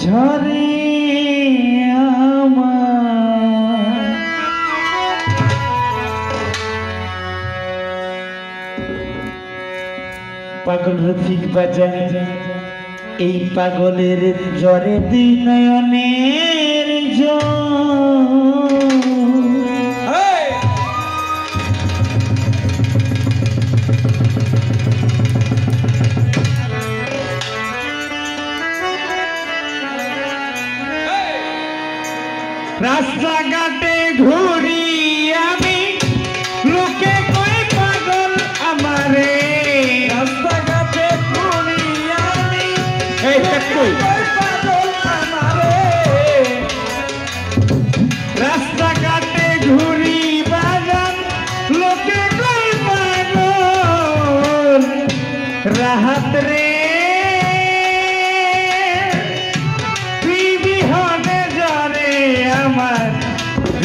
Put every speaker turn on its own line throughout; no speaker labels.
ঝরে আমার পাগল রফিক বাজার এই পাগলের জ্বরে দুই নয়নের রাস্তাঘাটে ঘুরি আমি লোকে কই পাগল আমারে রাস্তাঘাটে ঘুরি আমি কই পাগল আমারে রাস্তাঘাটে ঘুরি বাজান লোকে কই পাগল রাহাত রে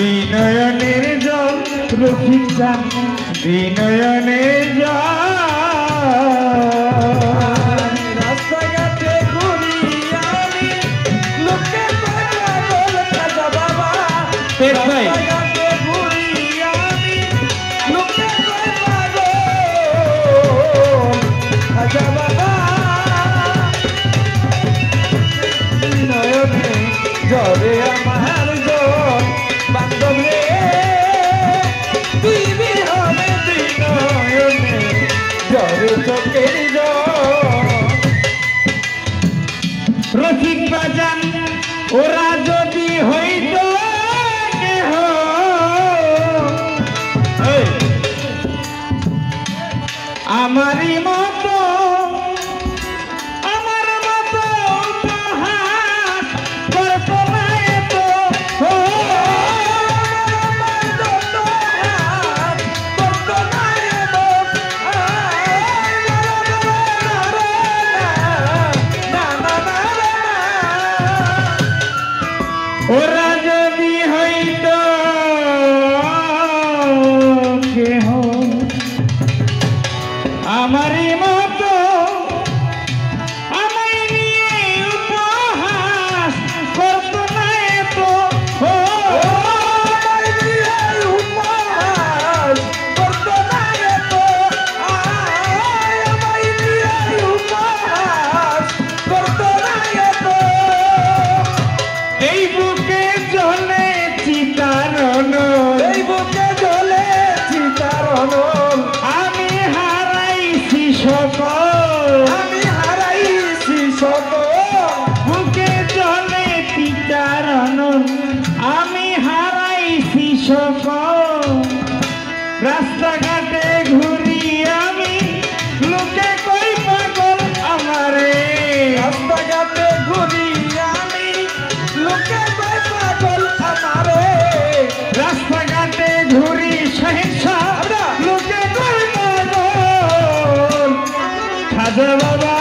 বিনয়নের জল রফিক চান বিনয়নের জল রাস্তাঘাটে ঘুরি আমি লোকে পাগল খাজা বাবা রাস্তাঘাটে ঘুরি আমি লোকে পাগল খাজা বাবা বিনয়নে জলে আমার জল বান্ধব রে বিবি হবে বিনয়নে জলে চোখের রফিক বাজান ওরা যদি হইত কেহ আমারই মতো ওরা যদি হইত কেহ আমারই মতো আমায় নিয়ে উপহাস করত না এত আমায় নিয়ে উপহাস করত না এত আমায় নিয়ে উপহাস করত না এত এই বুকে জ্বলে চিতারণ এই বুকে জ্বলে চিতারণ আমি হারাইছি সকল আমি হারাইছি সকল বুকে জ্বলে চিতারণ আমি হারাইছি সকল রাস্তাঘাটে ঘুরি আমি লোকে কই পাগল আমারে রাস্তাঘাটে ঘুরি আমি লোকে কই পাগল আমারে রাস্তাঘাটে ঘুরি সহিংসা লোকে কই পাগল খাজা বাবা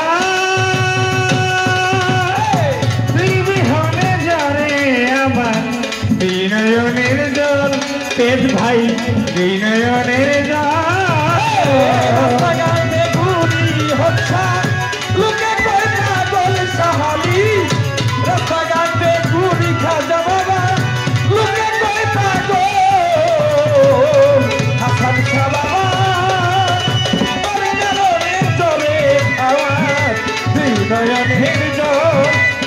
বিহনে জরে আমার বিনয়নের জল পেট ভাই বিনয়নের জল রাস্তাঘাটে ঘুরি হচ্ছা লোকে কই পাগল সাহালি রাস্তাঘাটে ঘুরি খাজা বাবা লোকে কই পাগল হাসান শাহ বাবা বিনয়নের জলে আওয়াজ বিনয়নের জল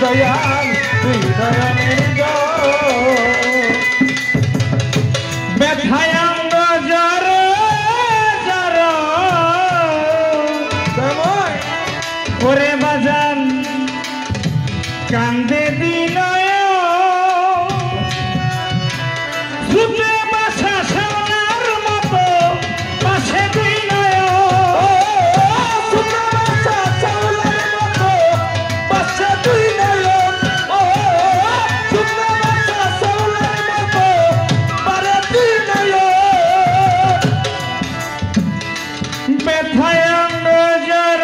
দয়াল বিনয়নের জল ব্যথায় অঙ্গ জর জর ওরে বাজান কান্দে বিনয় সুপে বাসা সোনার মতো পাশে বিনয় সুপে বাসা সোনার মতো পাশে বিনয় সুপে বাসা সোনার মতো পারে বিনয় ব্যথায় অঙ্গ জর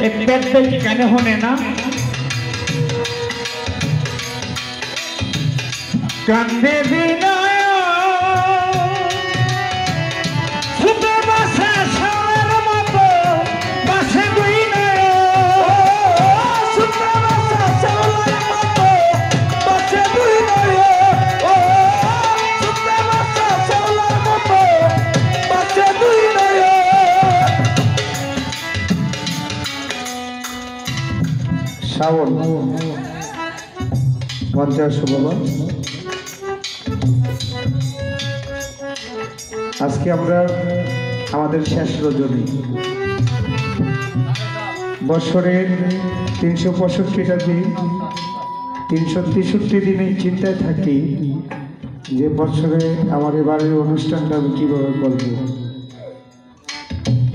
एक पेट पे कहने होने ना कंधे बिना सुबह बसा
শ্রাবণ মঞ্চে আসো বাবা। আজকে আমরা আমাদের শেষ রজনী, বছরের 365টা দিন 363 দিনে চিন্তায় থাকি যে বছরে আমার এবারের অনুষ্ঠানটা আমি কীভাবে করব।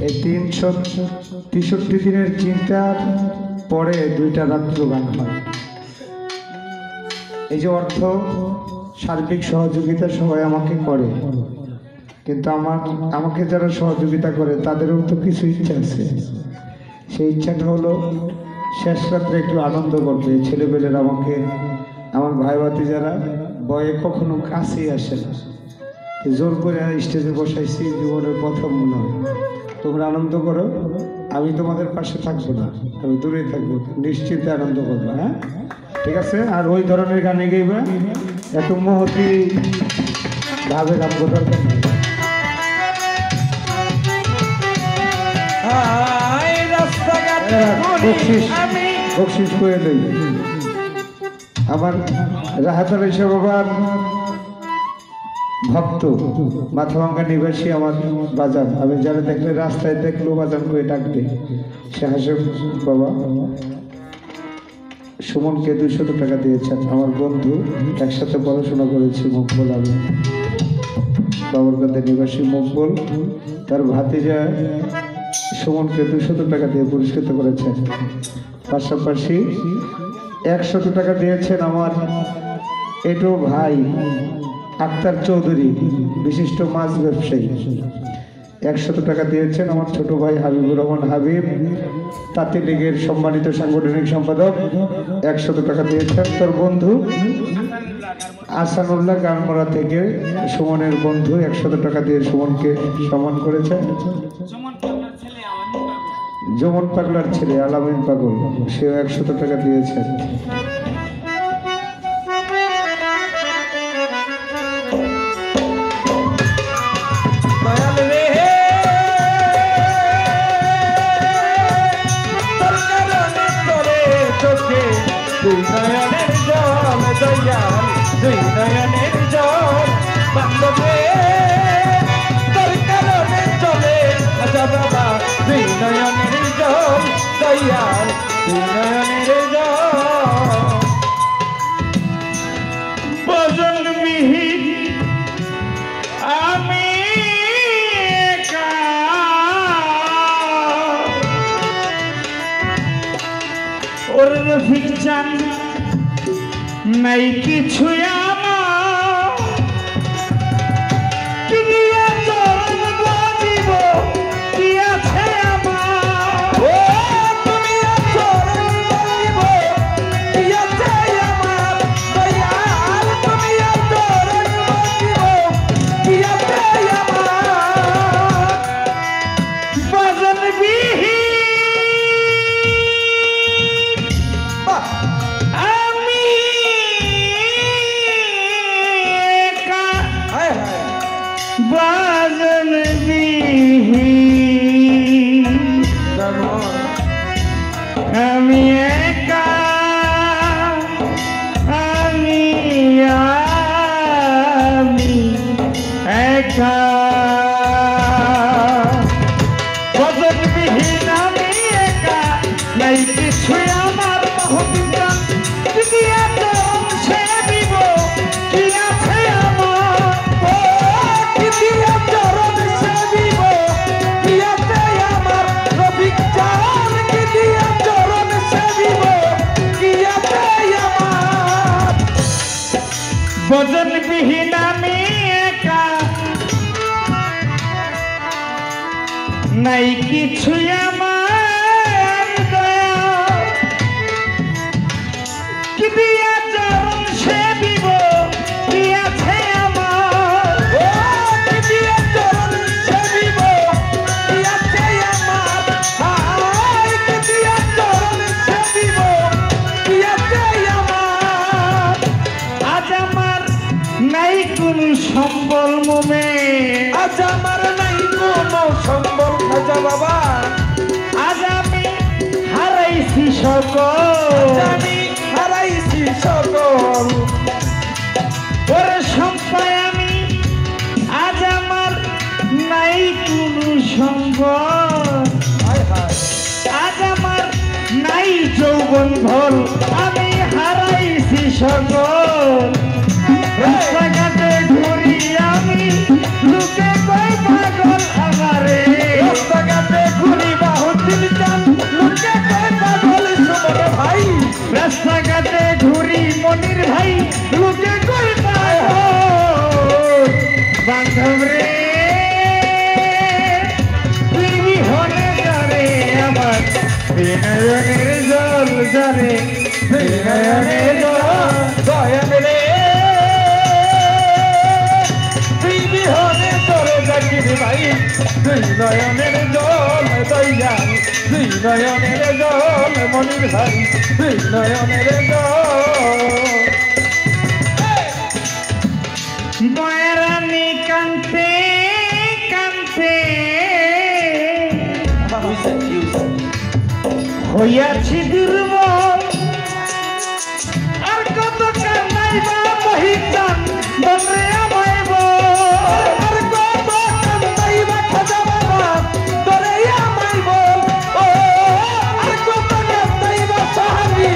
এই 363 দিনের চিন্তার পরে 2টা রাত্র গান হয়। এই যে অর্থ সার্বিক সহযোগিতা সবাই আমাকে করে, কিন্তু আমাকে যারা সহযোগিতা করে তাদেরও তো কিছু ইচ্ছা আছে। সেই ইচ্ছাটা হলো শেষ রাত্রে একটু আনন্দ করবে। ছেলেপেলেরা আমাকে, আমার ভাই ভাতি যারা বয়ে কখনো কাছেই আসে না, জোর করে স্টেজে বসাইছি, জীবনের প্রথম মনে হয়। তোমরা আনন্দ করো, আমি তোমাদের পাশে থাকবো না, আমি দূরে থাকবো, নিশ্চিন্তে আনন্দ করবো। হ্যাঁ, ঠিক আছে? আর ওই ধরনের গানে গাইবা, এত মহতি ভাবে গাবো দরকার নেই। বকশিস করে দেই আমার রাহাতার এসে বাবার ভক্ত, মাথাভাঙ্গা নিবাসী আমার বাজান। আমি যারা দেখলে রাস্তায় দেখলেও বাজান করে ডাকবে। সে হাসে বাবা সুমনকে 200 টাকা দিয়েছেন। আমার বন্ধু, একসাথে পড়াশোনা করেছি, মকবুল আমি বাবার কাছে নিবাসী মকবুল, তার ভাতিজা সুমনকে 200 টাকা দিয়ে পুরস্কৃত করেছেন। পাশাপাশি 100 টাকা দিয়েছেন আমার এটো ভাই আক্তার চৌধুরী, বিশিষ্ট মাছ ব্যবসায়ী। 100 টাকা দিয়েছেন আমার ছোট ভাই হাবিবুর রহমান হাবিব, তাঁতি লীগের সম্মানিত সাংগঠনিক সম্পাদক। 100 টাকা দিয়েছেন তোর বন্ধু আসানুল্লাহ গানমরা থেকে, সুমনের বন্ধু, 100 টাকা দিয়ে সুমনকে সম্মান করেছেন। জমন পাগলার ছেলে আলামিন পাগল, সেও 100 টাকা দিয়েছেন।
দুই নয়নের জল দয়াল, দুই নয়নের জল বান্ধবে তোর কারণে চলে আজা বাবা। দুই নয়নের জল দয়াল, দুই নয়নের জল বজনবিহীন আমি একা, ওর রফিক চান নাই কিছু আমার, কি দিয়া চরণ বাজিব কি আছে আমার। ও তুমি চরণ বাজিব কি আছে আমার দয়াল, তুমি চরণ বাজিব কি আছে আমার বজনবিহীন আমি একা, আমি একা বজনবিহীন আমি একা, নাই কিছু আমার মহবিদান দিয়া চরণ সে দিব কি আছে আমার। ও কি দিয়া চরণ সে দিব কি আছে আমার রফিক চান, কি দিয়া চরণ সে দিব কি আছে আমার বজনবিহীন আমি একা, নাই কিছু আমার দয়াল, কি দিয়া চরণ সে দিব কি আছে আমার। ও কি দিয়া চরণ সে দিব কি আছে আমার, হায় কি দিয়া চরণ সে দিব কি আছে আমার। আজ আমার নাই কোন সম্বল মোমে, আজ আমার নাই কোন সম্বল খাজা বাবা, আজ আমি হারাইছি
সকল
আমি হারাইছি সকল
ওরে সম্পায় আমি আজ আমার নাই কোনো সম্বল
হায় হায়
আজ আমার নাই যৌবন ভল আমি হারাইছি সকল রাস্তাঘাটে ঘুরি আমি লোকে কই পাগল আমারে
রাস্তাঘাটে ঘুরি বাহুদিন চান লোকে কয় পাগল সুমন ভাই
রাস্তাঘাটে ঘুরি মনির ভাই লোকে কই পাগল বান্ধব রে তুমি হনে যারে আমার বিনয়নের জল যারে বিনয়নের জল
দয়াল রে তুই বিহনে তোরে জাকির ভাই তুই নয়নের জল দয়াল তুই নয়নের জল মনির ভাই তুই নয়নের জল
ময়রানি কান্তে কান্তে হইয়াছি দুর্বল আর কত কান্দাইবা মহিদান বলরে আমায় বল
আর কত কান্দাইবা খাজা বাবা তোরে আমায় বল ও আর কত কান্দাইবা সাহাবী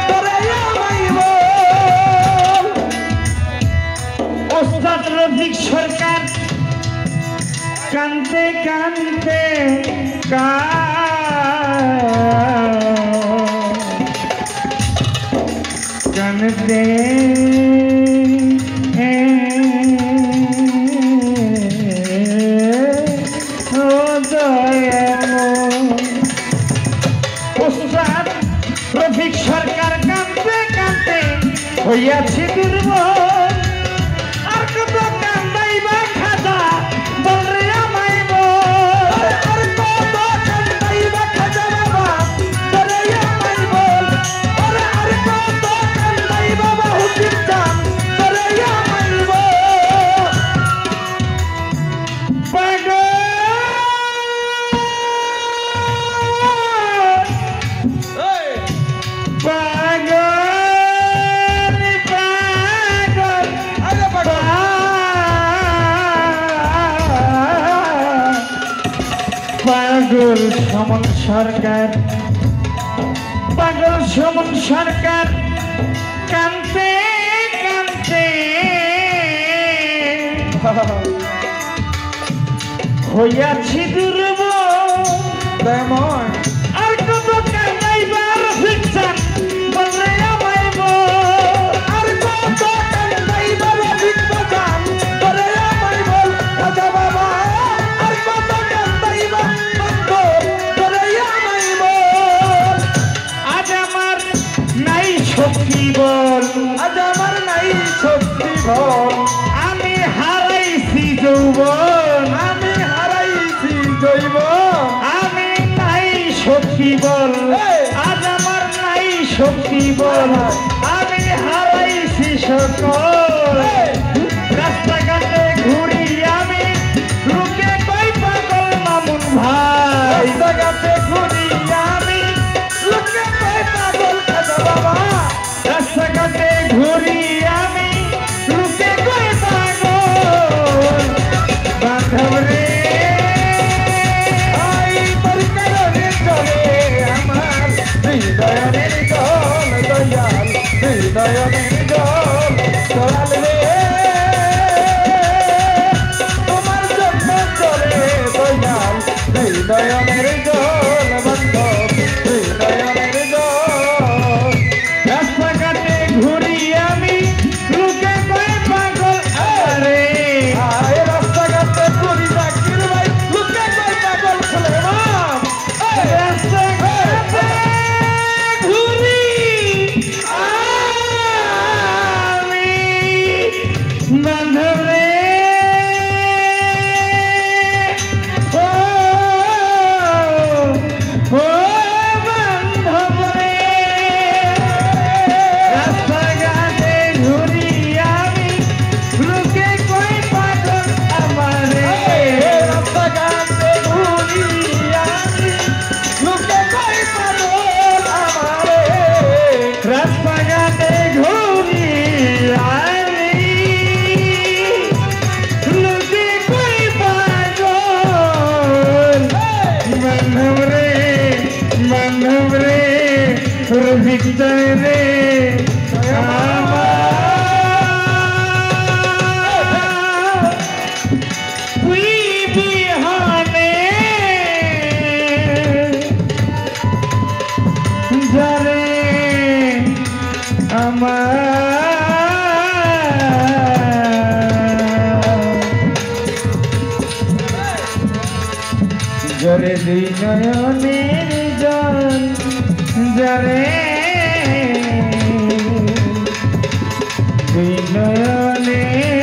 তোরে আমায় বল
ওস্তাদ রফিক সরকার কান্তে কান্তে কানতে ও দয়াময় ওস্তাদ রফিক সরকার কানতে কানতে হইয়াছি দুর্বল আর কত কান্দাইবা খাজা বলরে আমায় বল
আর কত কান্দাইবা খাজা বাবা তোরে আমায় বল ওরে আর কত কান্দাইবা বাহুদিন চান তোরে আমায় বল
পাগল পাগল পাগল
আরে বাবা
পাগল সমন সরকার পাগল সমন সরকার কান্তে কান্তে হইয়াছি দুর্বল
দেমন
আর কত কান্দাইবার ফিকশন বলরে আমায় বল
আর কত কান্দাইবা রফিক বাজান তোরে আমায় বল খাজা বাবা আর কত কান্দাইবা বন্ধ তোরে আমায় বল
আজ আমার নাই শক্তি বল
আজ আমার নাই শক্তি বল
আমি হারাইছি যৌবন
আমি হারাইছি জৈব
আমি নাই শক্তি বল আজ আমার নাই শক্তি বল আমি হারাইছি সকল রাস্তাঘাটে ঘুরি আমি লোকে কই পাগল মামুন ভাই
রাস্তাঘাটে ঘুরি আমি লোকে কয় পাগল খাজা বাবা
রাস্তাঘাটে ঘুরি আমি লোকে কই পাগল বান্ধব রে
আই তোর কারণে চলে আমার হৃদয়ের জল দয়াল হৃদয়ের জল দয়াল রে দুই নয়নের জল জলে দুই নয়নের